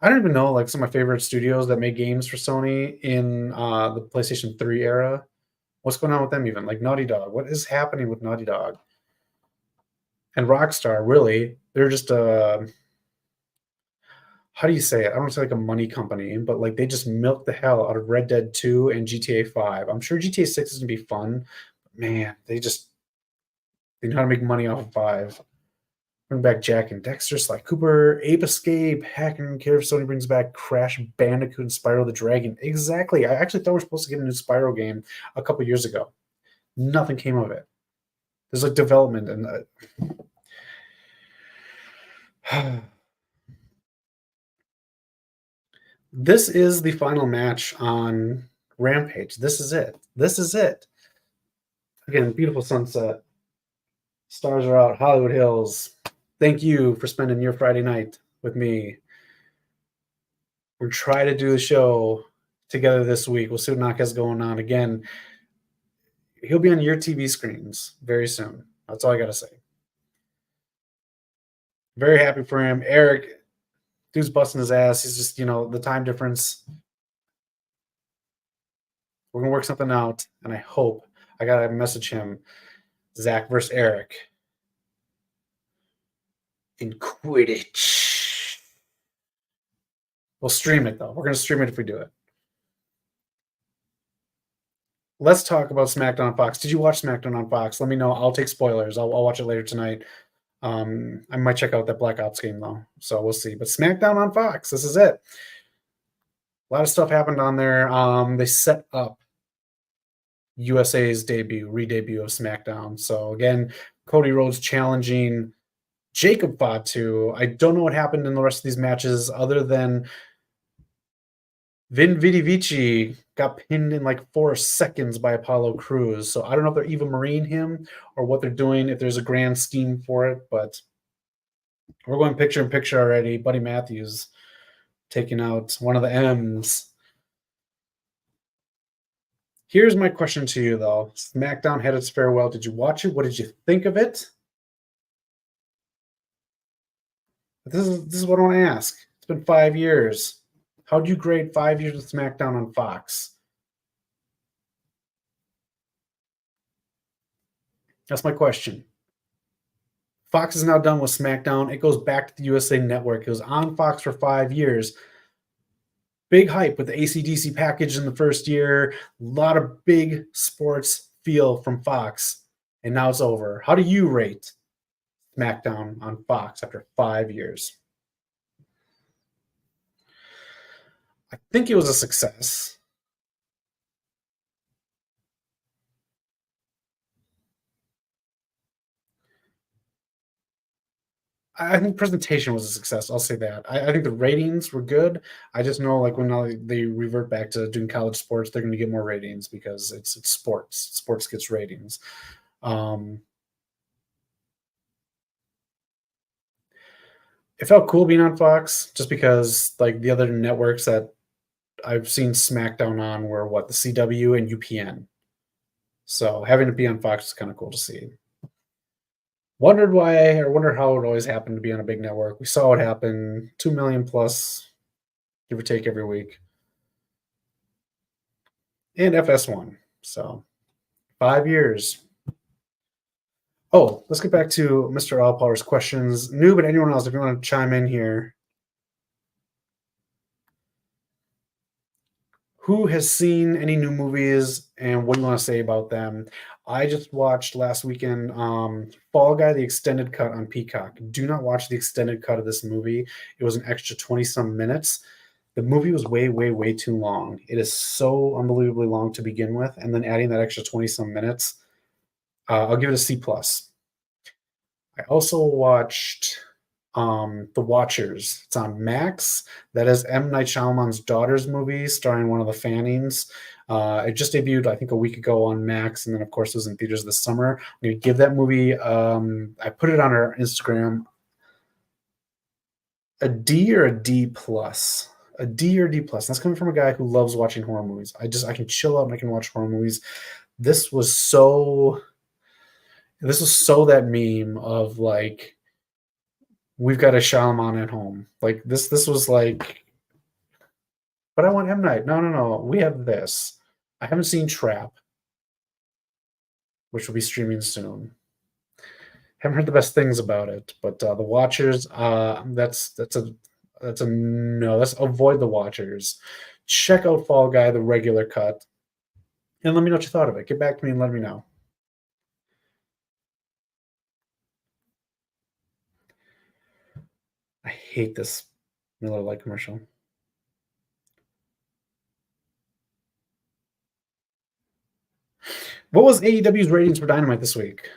I don't even know like some of my favorite studios that make games for Sony in the PlayStation 3 era. What's going on with them even? Like Naughty Dog. What is happening with Naughty Dog? And Rockstar, really, they're just how do you say it? I don't say like a money company, but like they just milk the hell out of Red Dead 2 and GTA 5. I'm sure GTA 6 is gonna be fun. Man, they know how to make money off of 5. Bring back Jack and Dexter, Sly Cooper, Ape Escape, Hack and Care if Sony brings back Crash Bandicoot and Spyro the Dragon. Exactly. I actually thought we were supposed to get a new Spyro game a couple years ago. Nothing came of it. There's like development and this is the final match on Rampage. This is it. This is it. Again, beautiful sunset. Stars are out. Hollywood Hills. Thank you for spending your Friday night with me. We're trying to do the show together this week. We'll see what Knock has going on. Again, he'll be on your TV screens very soon. That's all I got to say. Very happy for him. Eric, dude's busting his ass. He's just, the time difference. We're going to work something out, and I hope I got to message him. Zach versus Eric in Quidditch. We'll stream it, though. We're going to stream it if we do it. Let's talk about SmackDown on Fox. Did you watch SmackDown on Fox? Let me know. I'll take spoilers. I'll watch it later tonight. I might check out that Black Ops game, though. So we'll see. But SmackDown on Fox. This is it. A lot of stuff happened on there. They set up USA's re-debut of SmackDown. So again, Cody Rhodes challenging Jacob Fatu. I don't know what happened in the rest of these matches other than Vin Vici got pinned in like 4 seconds by Apollo Crews. So I don't know if they're Eva Marine him or what they're doing, if there's a grand scheme for it, but we're going picture in picture already. Buddy Matthews taking out one of the M's. Here's my question to you, though. SmackDown had its farewell. Did you watch it? What did you think of it? This is what I want to ask. It's been 5 years. How do you grade 5 years of SmackDown on Fox? That's my question. Fox is now done with SmackDown. It goes back to the USA Network. It was on Fox for 5 years. Big hype with the AC/DC package in the first year. A lot of big sports feel from Fox. And now it's over. How do you rate SmackDown on Fox after 5 years? I think it was a success. I think presentation was a success. I'll say that. I think the ratings were good. I just know, like, when they revert back to doing college sports, they're going to get more ratings because it's sports. Sports gets ratings. It felt cool being on Fox just because, like, the other networks that I've seen SmackDown on were the CW and UPN. So having it be on Fox is kind of cool to see. Wondered why, or wondered how it always happened to be on a big network. We saw it happen, 2 million plus, give or take, every week. And FS1. So 5 years. Oh, let's get back to Mr. Allpower's questions. Noob and anyone else, if you want to chime in here. Who has seen any new movies and what do you want to say about them? I just watched last weekend Fall Guy, the extended cut on Peacock. Do not watch the extended cut of this movie. It was an extra 20-some minutes. The movie was way, way, way too long. It is so unbelievably long to begin with, and then adding that extra 20-some minutes, I'll give it a C+. I also watched The Watchers. It's on Max. That is M. Night Shyamalan's daughter's movie starring one of the Fannings. It just debuted, I think, a week ago on Max, and then, of course, it was in theaters this summer. I'm going to give that movie, I put it on our Instagram, a D or a D plus. A D or D plus. That's coming from a guy who loves watching horror movies. I can chill out and I can watch horror movies. This was so that meme of, like, we've got a Shaman at home. Like this was like, but I want M Night. No. We have this. I haven't seen Trap, which will be streaming soon. Haven't heard the best things about it, but the Watchers, that's a no. Let's avoid the Watchers. Check out Fall Guy, the regular cut, and let me know what you thought of it. Get back to me and let me know. I hate this Miller Lite commercial. What was AEW's ratings for Dynamite this week?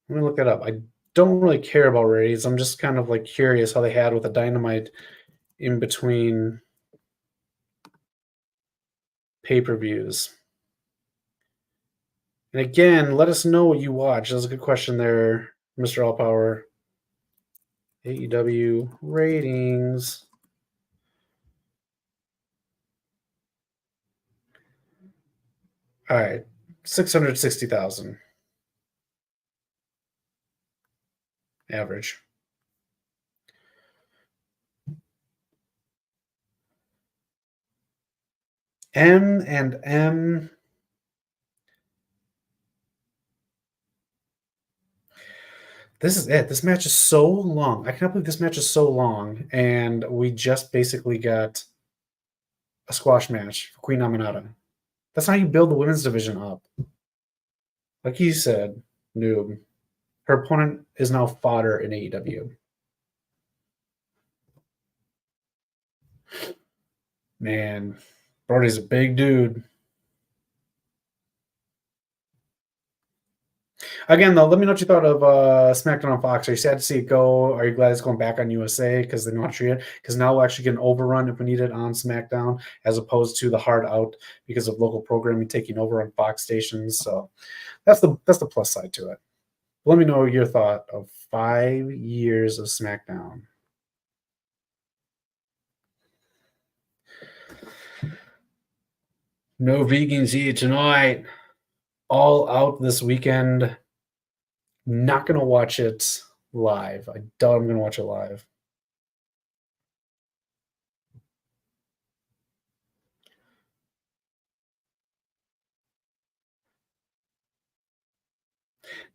Let me look that up. I don't really care about ratings. I'm just kind of like curious how they had with the Dynamite in between pay-per-views. And again, let us know what you watch. That's a good question there, Mr. Allpower. AEW ratings. All right, 660,000 average. M. This is it. This match is so long. I cannot believe this match is so long, and we just basically got a squash match for Queen Aminata. That's how you build the women's division up. Like you said, noob. Her opponent is now fodder in AEW. Man, Brody's a big dude. Again, though, let me know what you thought of SmackDown on Fox. Are you sad to see it go? Are you glad it's going back on USA because they know how to treat it? Because now we'll actually get an overrun if we need it on SmackDown, as opposed to the hard out because of local programming taking over on Fox stations. So that's the plus side to it. Let me know your thought of 5 years of SmackDown. No vegans here tonight. All Out this weekend. Not going to watch it live. I doubt I'm going to watch it live.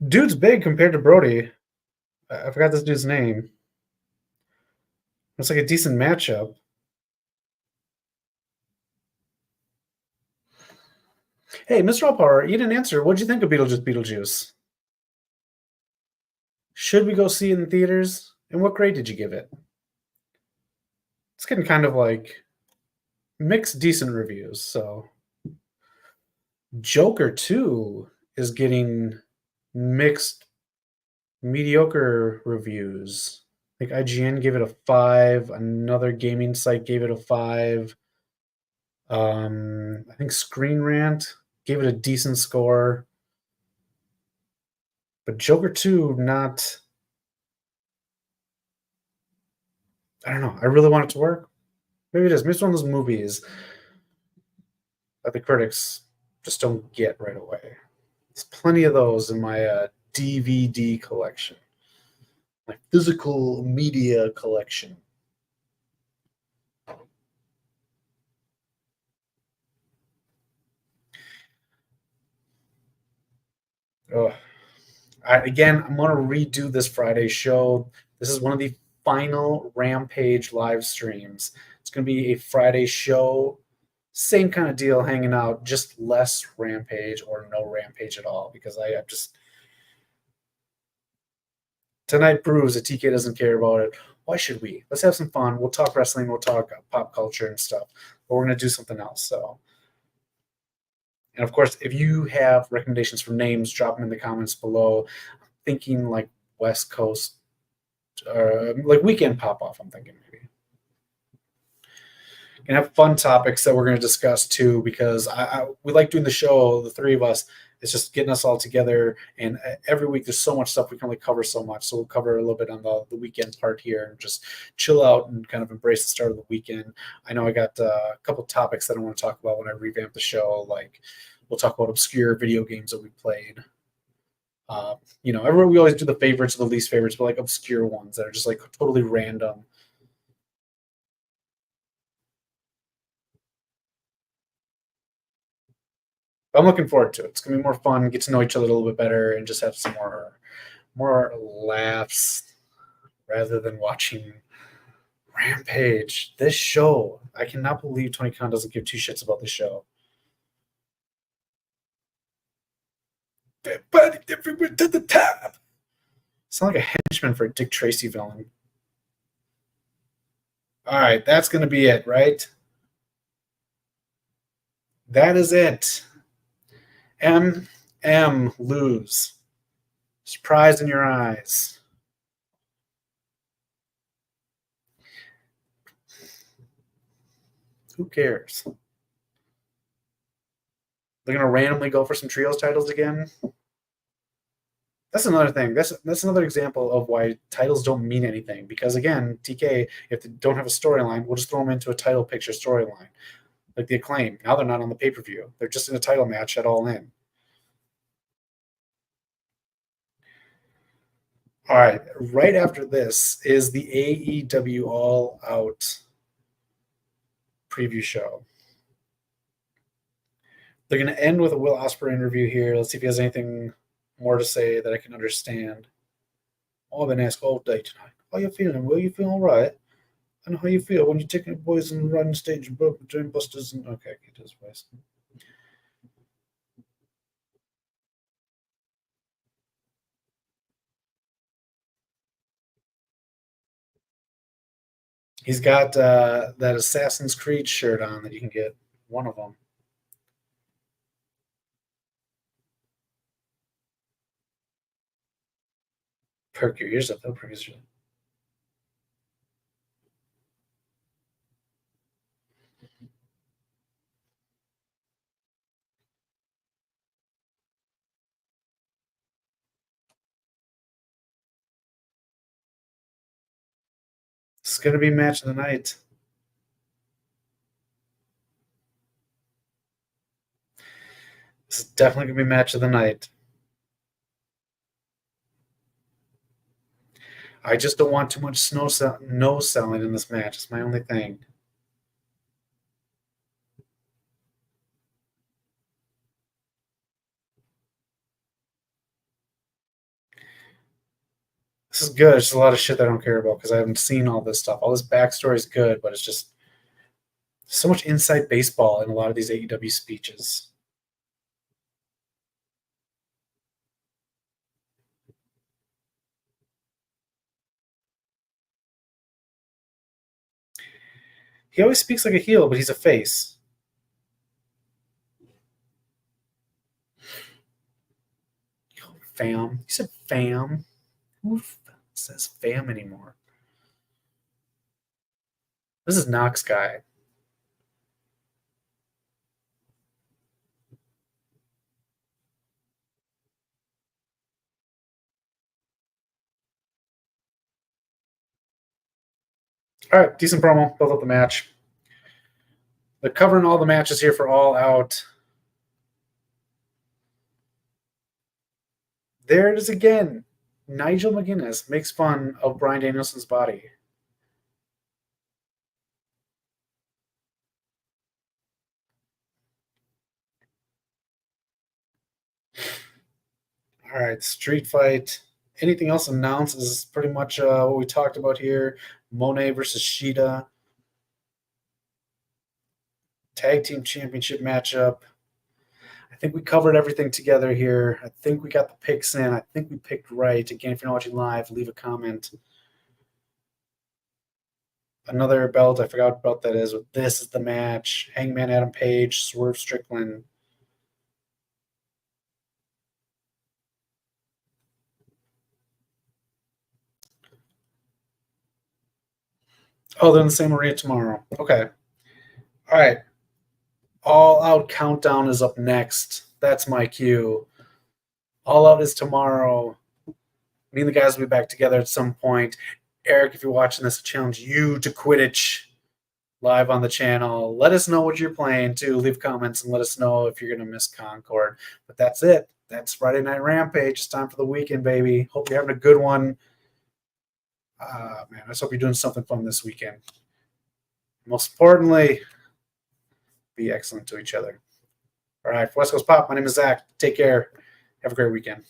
Dude's big compared to Brody. I forgot this dude's name. It's like a decent matchup. Hey, Mr. Allpower, you didn't answer. What'd you think of Beetlejuice? Should we go see it in theaters? And what grade did you give it? It's getting kind of like mixed, decent reviews. So Joker 2 is getting mixed, mediocre reviews. Like IGN gave it a 5. Another gaming site gave it a 5. I think Screen Rant gave it a decent score. But Joker 2, not. I don't know. I really want it to work. Maybe it is. Maybe it's one of those movies that the critics just don't get right away. There's plenty of those in my DVD collection, my physical media collection. Oh, again, I'm going to redo this Friday show. This is one of the final Rampage live streams. It's going to be a Friday show. Same kind of deal, hanging out, just less Rampage or no Rampage at all, because I just. Tonight proves that TK doesn't care about it. Why should we? Let's have some fun. We'll talk wrestling. We'll talk pop culture and stuff. But we're going to do something else. So. And of course, if you have recommendations for names, drop them in the comments below. I'm thinking like West Coast, like Weekend Pop Off, I'm thinking maybe. And have fun topics that we're going to discuss too, because we like doing the show, the three of us. It's just getting us all together. And every week there's so much stuff. We can only cover so much. So we'll cover a little bit on the weekend part here and just chill out and kind of embrace the start of the weekend. I know I got a couple topics that I want to talk about when I revamp the show. Like we'll talk about obscure video games that we played. Everyone, we always do the favorites or the least favorites, but like obscure ones that are just like totally random. I'm looking forward to it. It's gonna be more fun, get to know each other a little bit better, and just have some more laughs rather than watching Rampage. This show, I cannot believe Tony Khan doesn't give two shits about this show. But if we went to the top, sound like a henchman for a Dick Tracy villain. All right, that's gonna be it, right? That is it. Lose. Surprise in your eyes. Who cares? They're gonna randomly go for some trios titles again. That's another thing. That's another example of why titles don't mean anything. Because again, TK, if they don't have a storyline, we'll just throw them into a title picture storyline, like the Acclaim. Now they're not on the pay per view; they're just in a title match at All In. All right, right after this is the AEW All Out preview show. They're going to end with a Will Ospreay interview here. Let's see if he has anything more to say that I can understand. Oh, I've been asked all day tonight. How you feeling? Will you feel all right? And how you feel when you're taking the boys and riding stage and broke between busters and okay, he does voice. He's got that Assassin's Creed shirt on that you can get. One of them. Perk your ears up, though. Perk your ears. It's going to be match of the night. This is definitely going to be match of the night. I just don't want too much no selling in this match. It's my only thing. This is good. It's just a lot of shit that I don't care about because I haven't seen all this stuff. All this backstory is good, but it's just so much inside baseball in a lot of these AEW speeches. He always speaks like a heel, but he's a face. Fam. You said fam. Who says fam anymore? This is Knox guy. All right, decent promo. Build up the match. They're covering all the matches here for All Out. There it is again. Nigel McGuinness makes fun of Bryan Danielson's body. All right, street fight. Anything else announced is pretty much what we talked about here. Monet versus Shida. Tag team championship matchup. I think we covered everything together here. I think we got the picks in. I think we picked right. Again, if you're not watching live, leave a comment. Another belt, I forgot what belt that is. This is the match. Hangman Adam Page, Swerve Strickland. Oh, they're in the same arena tomorrow. Okay. All right. All Out Countdown is up next. That's my cue. All Out is tomorrow. Me and the guys will be back together at some point. Eric, if you're watching this, I challenge you to Quidditch live on the channel. Let us know what you're playing too. Leave comments and let us know if you're going to miss Concord. But that's it. That's Friday Night Rampage. It's time for the weekend, baby. Hope you're having a good one. Man, I just hope you're doing something fun this weekend. Most importantly, be excellent to each other. All right, for West Coast Pop, my name is Zach. Take care. Have a great weekend.